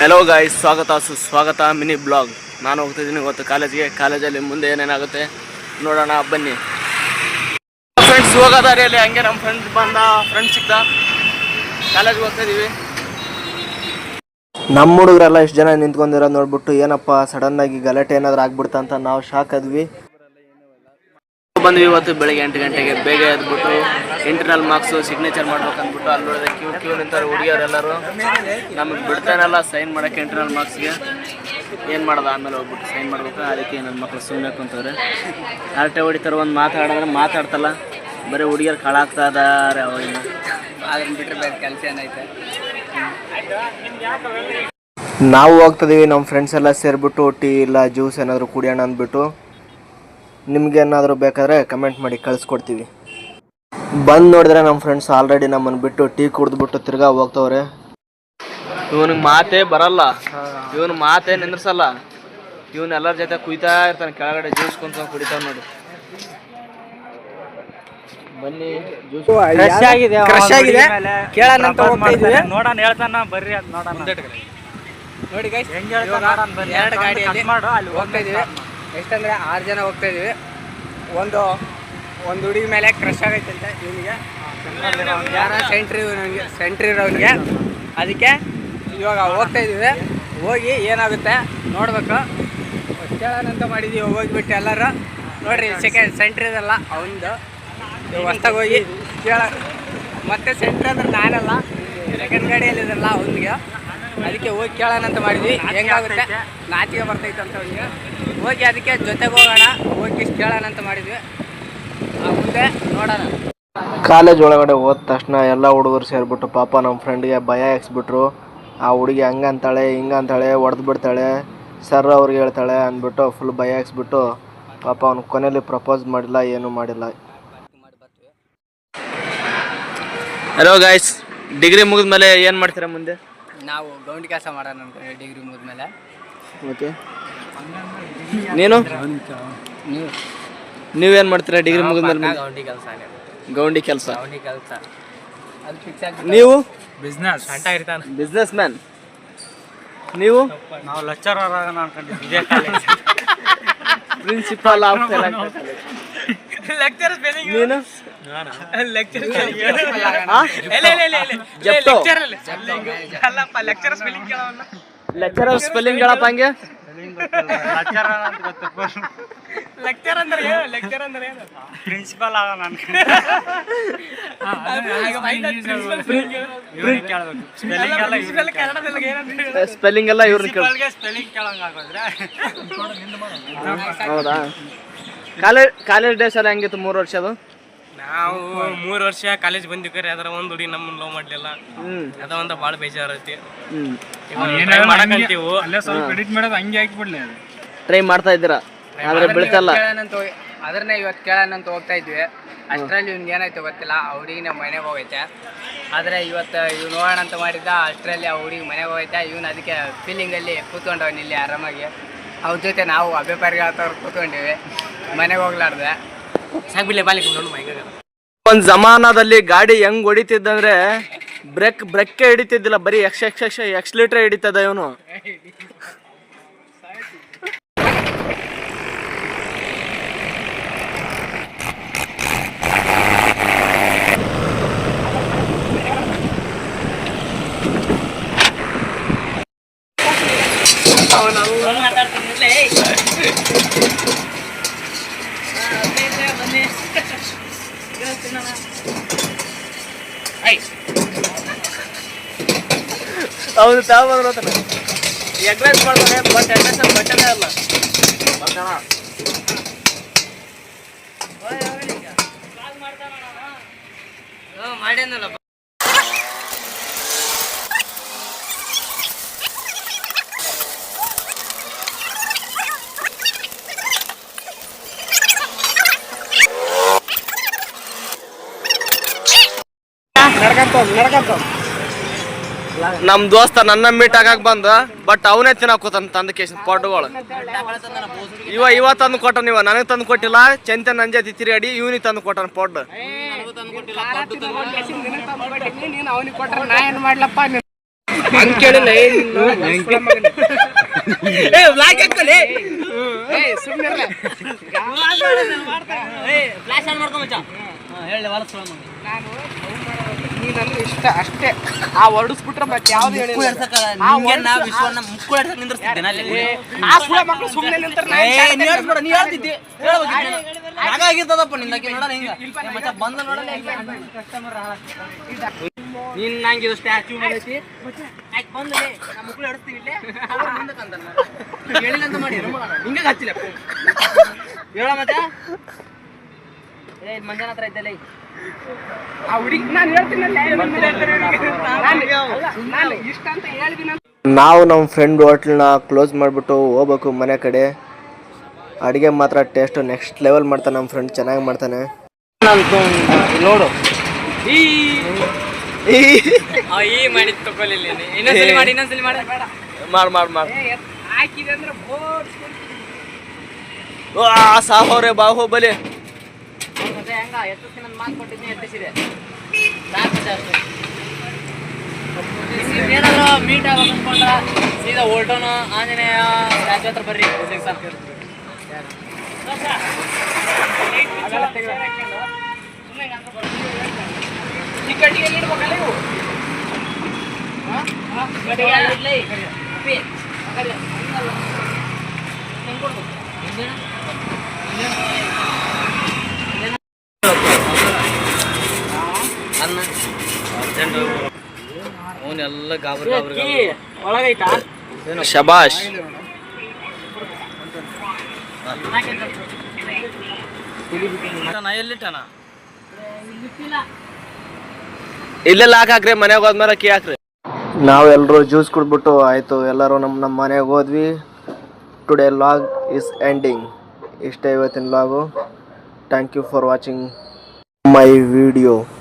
Hello guys, ಸ್ವಾಗತ ಸುಸ್ವಾಗತ mini blog. ನಾನು ಹೋಗ್ತಿದ್ದೀನಿ ಇವತ್ತು ಕಾಲೇಜ್ಗೆ. ಕಾಲೇಜಲ್ಲಿ ಮುಂದೆ ಏನೇನಾಗುತ್ತೆ ನೋಡೋಣ, ಬನ್ನಿ. ಫ್ರೆಂಡ್ಸ್ ಹೋಗೋ ದಾರಿಯಲ್ಲಿ ಹಂಗೆ ನಮ್ಮ ಫ್ರೆಂಡ್ ಸಿಕ್ತ. ಕಾಲೇಜ್ಗೆ ಹೋಗ್ತಾ ಇದೀವಿ. ನಮ್ಮ ಹುಡುಗರೆಲ್ಲ ಇಷ್ಟು ಜನ ನಿಂತ್ಕೊಂಡಿರೋದು ನೋಡ್ಬಿಟ್ಟು ಏನಪ್ಪ ಸಡನ್ನಾಗಿ ಗಲಾಟೆ ಏನಾದ್ರು ಆಗ್ಬಿಡ್ತಾ ಅಂತ ನಾವು ಶಾಕ್ ಆದ್ವಿ. ಬಂದ್ವಿ ಇವತ್ತು ಬೆಳಿಗ್ಗೆ 8 ಗಂಟೆಗೆ ಬೇಗ ಎದ್ಬಿಟ್ಟು ಇಂಟರ್ನಲ್ ಮಾರ್ಕ್ಸು ಸಿಗ್ನೇಚರ್ ಮಾಡ್ಬೇಕಂದ್ಬಿಟ್ಟು ಅಲ್ಲಿ ನೋಡಿದ್ರೆ ಕ್ಯೂ ನಿಂತಾರೆ ಹುಡುಗಿಯರೆಲ್ಲರೂ. ನಮಗೆ ಬಿಡ್ತಾನಲ್ಲ ಸೈನ್ ಮಾಡೋಕ್ಕೆ ಇಂಟರ್ನಲ್ ಮಾರ್ಕ್ಸ್ಗೆ. ಏನು ಮಾಡೋದು, ಆಮೇಲೆ ಹೋಗ್ಬಿಟ್ಟು ಸೈನ್ ಮಾಡ್ಬೇಕು. ಅದಕ್ಕೆ ನನ್ನ ಮಕ್ಕಳು ಸುಮ್ಮನೆ ಕುಂತವ್ರೆ. ಹರಟೆ ಹೊಡಿತಾರೆ, ಒಂದು ಮಾತಾಡಿದ್ರೆ ಮಾತಾಡ್ತಲ್ಲ, ಬರೀ ಹುಡುಗಿಯರು ಕಾಳಾಗ್ತಾ ಇದ್ದಾರೆ. ಅವಾಗಿನ ಅದನ್ನ ಬಿಟ್ಟರೆ ಬೇರೆ ಕೆಲಸ ಏನೈತೆ. ನಾವು ಹೋಗ್ತಿದ್ದೀವಿ, ನಮ್ಮ ಫ್ರೆಂಡ್ಸ್ ಎಲ್ಲ ಸೇರಿಬಿಟ್ಟು ಟೀ ಇಲ್ಲ ಜ್ಯೂಸ್ ಏನಾದರೂ ಕುಡಿಯೋಣ ಅಂದ್ಬಿಟ್ಟು. ನಿಮ್ಗೇನಾದರೂ ಬೇಕಾದರೆ ಕಮೆಂಟ್ ಮಾಡಿ ಕಳಿಸ್ಕೊಡ್ತೀವಿ. ಬಂದು ನೋಡಿದ್ರೆ ನಮ್ಮ ಫ್ರೆಂಡ್ಸ್ ಆಲ್ರೆಡಿ ನಮ್ಮನ್ನು ಬಿಟ್ಟು ಟೀ ಕುಡಿದ್ಬಿಟ್ಟು ತಿರ್ಗಾ ಹೋಗ್ತವ್ರೆ. ಇವನಿಗೆ ಮಾತೇ ಬರಲ್ಲ, ಇವನು ಮಾತೇ ನಿಂದ್ರಿಸಲ್ಲ. ಇವನು ಎಲ್ಲರ ಜೊತೆ ಕುಯ್ತಾ ಇರ್ತಾನೆ, ಕೆಳಗಡೆ ಜ್ಯೂಸ್ ಕುಂತ್ಕೊಂಡು ಕುಡಿತಾವ ನೋಡಿ. ಬನ್ನಿ, ಜ್ಯೂಸ್ ಕ್ರಶ್ ಆಗಿದೆ ಕೇಳೋಣ ಅಂತ ಹೋಗ್ತಾ ಇದ್ದೀವಿ. ನೋಡೋಣ ಹೇಳ್ತಾನ ಬರ್ರಿ, ಅದು ನೋಡೋಣ. ನೋಡಿ ಗೈಸ್, ಎರಡು ಗಾಡಿಯಲ್ಲಿ ಅಲ್ಲಿ ಹೋಗ್ತಾ ಇದೀವಿ. ಎಷ್ಟಂದ್ರೆ 6 ಜನ ಹೋಗ್ತಾ ಇದೀವಿ. ಒಂದು ಹುಡುಗಿ ಮೇಲೆ ಕ್ರಶ್ ಆಗೈತಂತೆ ಇವನಿಗೆ, ಯಾರ ಸೆಂಟ್ರಿ ಇರೋನಿಗೆ. ಅದಕ್ಕೆ ಇವಾಗ ಹೋಗ್ತಾ ಇದೀವಿ. ಹೋಗಿ ಏನಾಗುತ್ತೆ ನೋಡ್ಬೇಕು, ಕೇಳೋಣ ಅಂತ ಮಾಡಿದೀವಿ. ಹೋಗಿಬಿಟ್ಟು ಎಲ್ಲರೂ ನೋಡ್ರಿ, ಸೆಂಟ್ರಿ ಇದಲ್ಲ ಅವನದು. ಹೊಸ್ತಾಗ ಹೋಗಿ ಕೇಳ, ಮತ್ತೆ ಸೆಂಟ್ರಿ ಅಂದ್ರೆ ನಾನಲ್ಲ, ಸೆಕೆಂಡ್ ಗಾಡಿಯಲ್ಲಿದಲ್ಲ ಅವನಿಗೆ. ಅದಕ್ಕೆ ಹೋಗಿ ಕೇಳೋಣ ಅಂತ ಮಾಡಿದ್ವಿ. ಹೆಂಗಾಗುತ್ತೆ, ನಾಚಿಗೆ ಬರ್ತೈತೆ ಅಂತ ಅವನಿಗೆ. ಹೋಗಿ ಅದಕ್ಕೆ ಜೊತೆಗೆ ಹೋಗೋಣ, ಹೋಗಿ ಕೇಳೋಣ ಅಂತ ಮಾಡಿದ್ವಿ. ಮುಂದೆ ನೋಡೋಣ. ಕಾಲೇಜ್ ಒಳಗಡೆ ಹೋದ ತಕ್ಷಣ ಎಲ್ಲ ಹುಡುಗರು ಸೇರಿಬಿಟ್ಟು ಪಾಪ ನಮ್ಮ ಫ್ರೆಂಡ್ಗೆ ಭಯ ಹಾಕ್ಸ್ಬಿಟ್ರು. ಆ ಹುಡುಗಿ ಹಂಗಂತಾಳೆ ಹಿಂಗಂತಾಳೆ, ಹೊಡೆದು ಬಿಡ್ತಾಳೆ, ಸರ್ ಅವ್ರಿಗೆ ಹೇಳ್ತಾಳೆ ಅಂದ್ಬಿಟ್ಟು ಫುಲ್ ಭಯ ಹಾಕ್ಸ್ಬಿಟ್ಟು ಪಾಪ ಅವ್ನು ಕೊನೆಯಲ್ಲಿ ಪ್ರಪೋಸ್ ಮಾಡಿಲ್ಲ, ಏನೂ ಮಾಡಿಲ್ಲ. ಹಲೋ ಗಾಯ್ಸ್, ಡಿಗ್ರಿ ಮುಗಿದ್ಮೇಲೆ ಏನು ಮಾಡ್ತೀರಾ ಮುಂದೆ? ನಾವು ಗೌಂಡಿ ಕೆಲಸ ಮಾಡೋಣ ಅನ್ಕೊಂಡ್ವಿ ಡಿಗ್ರಿ ಮುಗಿದ್ಮೇಲೆ. ಓಕೆ, ನೀನು ನೀವೇನು ಮಾಡ್ತೀರಾ ಡಿಗ್ರಿ ಮುಗಿದ್ಮೇಲೆ? ಗೌಂಡಿ ಕೆಲಸ. ನೀವು ಬಿಸ್ನೆಸ್ ಅಂಟ ಇರ್ತಾನೆ, ಬಿಸ್ನೆಸ್ ಮ್ಯಾನ್. ನೀವು? ನಾವು ಲೆಕ್ಚರರ್ ಆಗೋಣ ಅನ್ಕೊಂಡಿದ್ವಿ. Principal of lecture spelling. ನೀನು? ಲೆಕ್ಚರ್ ಸ್ಪೆಲ್ಲಿಂಗ್ ಕೇಳವಲ್ಲ. ಲೆಕ್ಚರರ್ ಸ್ಪೆಲ್ಲಿಂಗ್ ಹೇಳಪ್ಪ ಹಂಗೆ. ಲೆಕ್ಚರ್ ಅಂದ್ರೆ ಏನು? ಲೆಕ್ಚರ್ ಅಂದ್ರೆ ಏನು? ಪ್ರಿನ್ಸಿಪಲ್ ಆಗೋಣ ಸ್ಪೆಲ್ಲಿಂಗ್ ಎಲ್ಲ ಇವ್ರನ್ನ ಕೇಳ. ಸ್ಪೆಲ್ಲಿಂಗ್ ಕೇಳಂಗಾಗೋದ್ರೆ ಹೌದಾ? ಕಾಲೇಜ್ ಡೇಸ್ ಎಲ್ಲ ಹೆಂಗಿತ್ತು 3 ವರ್ಷದು? ನಾವು 3 ವರ್ಷ ಕಾಲೇಜ್ ಬಂದಿವ್ರಿ. ಅದರ ಒಂದು ಹುಡುಗಿ ನಮ್ಮನ್ನ ಲವ್ ಮಾಡ್ಲಿಲ್ಲ. ಅದ ಒಂದು ಭಾಳ ಬೇಜಾರೈತಿ. ಟ್ರೈ ಮಾಡ್ತಾ ಇದ್ದೀರಾ, ಆದ್ರೆ ಬಿಡ್ತಲ್ಲ. ಅದನ್ನೇ ಇವತ್ತು ಕೇಳೋಣ ಅಂತ ಹೋಗ್ತಾ ಇದ್ವಿ. ಅಷ್ಟರಲ್ಲಿ ಇವ್ನಿಗೆ ಏನಾಯ್ತು ಗೊತ್ತಿಲ್ಲ, ಆ ಹುಡುಗಿ ನಮ್ಮ ಮನೆಗೆ ಹೋಗೈತೆ. ಆದರೆ ಇವತ್ತು ಇವ್ ನೋಡೋಣ ಅಂತ ಮಾಡಿದ್ದ, ಅಷ್ಟರಲ್ಲಿ ಆ ಹುಡುಗಿ ಮನೆಗೆ ಹೋಗೈತೆ. ಇವನು ಅದಕ್ಕೆ ಫೀಲಿಂಗಲ್ಲಿ ಕೂತ್ಕೊಂಡವನು ಇಲ್ಲಿ ಆರಾಮಾಗಿ. ಅವ್ರ ಜೊತೆ ನಾವು ಅಭಿಪ್ರಾಯಗಳು ಕೂತ್ಕೊಂಡಿವಿ. ಮನೆಗೆ ಹೋಗ್ಲಾರ್ದೆ ಸಾಕ್ಬಿಡ್ಲೆ ಬಾಲಿಗೆ ನೋಡು ಮೈಗಾಗ. ಒಂದು ಜಮಾನದಲ್ಲಿ ಗಾಡಿ ಹೆಂಗ್ ಹೊಡಿತಿದ್ದಂದ್ರೆ ಬ್ರೇಕ್ ಹಿಡಿತಿದ್ದಿಲ್ಲ, ಬರೀ ಎಕ್ಸ್ಲೀಟರ್ ಹಿಡಿತದ ಇವನು. ಅವನು ತಗೊಂಡ್ಬಂದ್ರೆ ಎಗ್ರೆಸ್ ಮಾಡ್ತಾನೆ, ಬಟ್ ಎಗ್ರೆಸ್ ಬಟ್ಟೆನೇ ಅಲ್ಲ. ಮಾಡೇನಲ್ಲ ನಮ್ ದೋಸ್ತ ನನ್ನ ಮೀಟ್ ಆಗಕ್ ಬಂದ, ಬಟ್ ಅವನೇ ತಿನ್ನಕೋತಾನ ತಂದ ಕೇಶನ್ ಪಾಟ್ಗಳು. ಇವ ತಂದು ಕೊಟ್ಟ, ನೀವ ನನಗೆ ತಂದು ಕೊಟ್ಟಿಲ್ಲ. ಚಂತೆ ನನ್ ಜೊತೆ ತಿರುಗಾಡಿ ಇವನಿಗೆ ತಂದು ಕೊಟ್ಟನ ಪಾಟ್. ಅವನಿಗೆ ಕೊಟ್ರೆ ನಾ ಏನ್ ಮಾಡ್ಲಪ್ಪ. ಹಂಗ್ ಕೇಳಿಲ್ಲ ನೀನಂದ್ರೆ ಇಷ್ಟ ಅಷ್ಟೇ. ಆ ಹೊರಡಿಸ್ಬಿಟ್ರೆ ಮತ್ತೆ ಯಾವ್ದು ಸುಮ್ಮನೆ ನೀನ್ ನಂಗಿದು ಸ್ಟ್ಯಾಚ್ಯೂ ಮಾಡೈತಿ ಬಂದ್ರೆ ಮಕ್ಕಳು ಹಿಡಿಸ್ತೀನಿ ಹೇಳಿಲ್ಲ ಅಂತ ಮಾಡಿ ಹಿಂಗೆ ಹಚ್ಚಿಲ್ಲ ಹೇಳ ಮತ್ತೆ ಮಂಜಾನ ಹತ್ರ ಇದ್ದಲ್ಲ ಆ ಹುಡುಗಿ ನಾನು ಹೇಳ್ತೀನಲ್ಲ ಇಷ್ಟ ಅಂತ ಹೇಳ್ತೀನಿ. ನಾವು ನಮ್ಮ ಫ್ರೆಂಡ್ ಹೋಟ್ಲನ್ನ ಕ್ಲೋಸ್ ಮಾಡಿಬಿಟ್ಟು ಹೋಗ್ಬೇಕು ಮನೆ ಕಡೆ. ಅಡುಗೆ ಮಾತ್ರ ಟೇಸ್ಟು ನೆಕ್ಸ್ಟ್ ಲೆವೆಲ್ ಮಾಡ್ತಾನೆ ನಮ್ಮ ಫ್ರೆಂಡ್, ಚೆನ್ನಾಗಿ ಮಾಡ್ತಾನೆ. ನೋಡು ಈ ಮಾಡಿದ್ ತಗೊಳ್ಳಿಲ್ಲ ಇನ್ನೊಂದ್ಸಲಿ ಮಾಡಿ ಬೇಡ ಮಾಡಿ ಹಾಕಿದೆ ಅಂದ್ರೆ ಸಾಹೋರೆ ಬಾಹುಬಲಿ ಹೆಂಗ ಎತ್ತಿನ ಮಾತು ಕೊಟ್ಟಿದ್ದೀನಿ ಎತ್ತಿಸಿದೆ ಏನಾದ್ರು ಮೀಟ್ ಆಗ ಅನ್ಕೊಂಡ್ರ ಸೀದಾ ಓಲ್ಟೋನು ಆಂಜನೇಯ ರಾಜ್ಯ ಹತ್ರ ಬರ್ರಿ ಟಿಕೆಟಿಗೆ ನೀಡ್ಬೇಕಲ್ಲ ಇವು ಅವನೆಲ್ಲ ಗಾಬರಿ ಒಳಗೈತಾ ಶಬಾಷ್. ಎಲ್ಲಿಟ್ಟಣ ಇಲ್ಲೆಲ್ಲ ಹಾಕ್ರಿ, ಮನೆಗೆ ಹೋದ್ಮೇಲೆ ಕೀ ಹಾಕ್ರಿ. ನಾವೆಲ್ಲರೂ ಜ್ಯೂಸ್ ಕುಡ್ಬಿಟ್ಟು ಆಯಿತು, ಎಲ್ಲರೂ ನಮ್ಮ ಮನೆಗೆ ಹೋದ್ವಿ. Today log is ending. ಇಷ್ಟೇ ಇವತ್ತಿನ log. Thank you for watching my video.